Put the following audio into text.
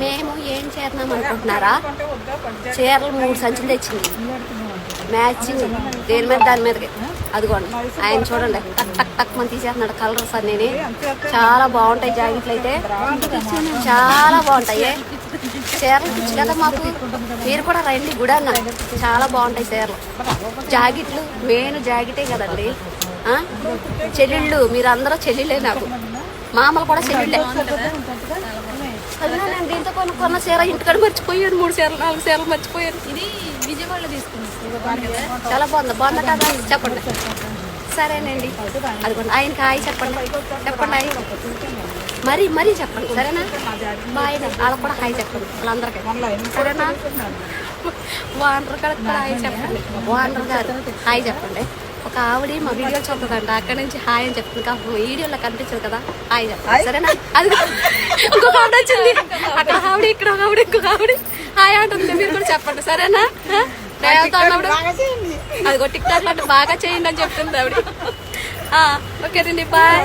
మేము ఏం చేద్దాం అనుకుంటున్నారా, చీరలు 3 సంచులు తెచ్చింది మ్యాచింగ్ దేని మీద దాని మీదకి. అదిగోండి ఆయన చూడండి టక్ టక్ టక్ మన తీసేస్తున్నాడు కలర్స్ అన్నీ. చాలా బాగుంటాయి జాకెట్లు అయితే, చాలా బాగుంటాయి చీరలు. పిచ్చి కదా మాకు, మీరు కూడా రండి గుడి అన్న, చాలా బాగుంటాయి చీరలు. జాకెట్లు మెయిన్ జాకెటే కదండి. చెల్లెళ్ళు మీరు అందరూ చెల్లెళ్ళే, నాకు మామలు కూడా చెల్లెళ్ళే. నేను దీంతో కొన్న చీర ఇంటికాడ మర్చిపోయాను, 3 చీరలు 4 చీరలు మర్చిపోయాను. ఇది విజయవాడలో తీసుకున్నాను, చాలా బాగుంది కదా చెప్పండి. సరేనండి అదిగోండి ఆయనకి హాయ్ చెప్పండి, చెప్పండి హాయ్ మరీ చెప్పండి సరేనా. బాయ్ వాళ్ళకి కూడా హాయ్ చెప్పండి వాళ్ళందరికీ సరేనా. ఓనర్ గారికి కూడా హాయ్ చెప్పండి, ఓనర్ గారు హాయ్ చెప్పండి. ఒక ఆవిడ మా వీడియో చూస్తుందంట, అక్కడి నుంచి హాయ్ అని చెప్తుంది. వీడియోలో కనిపించదు కదా, హాయ్ చెప్పండి సరేనా. అది ఇంకొక ఆవిడ వచ్చింది, అక్కడ ఆవిడ ఇక్కడ ఒక ఆవిడ ఇంకొక ఆవిడ హాయ్ అంటుంది, మీరు కూడా చెప్పండి సరేనా. రేవతో అన్నప్పుడు అదిగో టిక్ టాక్ అంటే బాగా చేయండి అని చెప్తుంది ఆవిడ. ఓకేనండి బాయ్.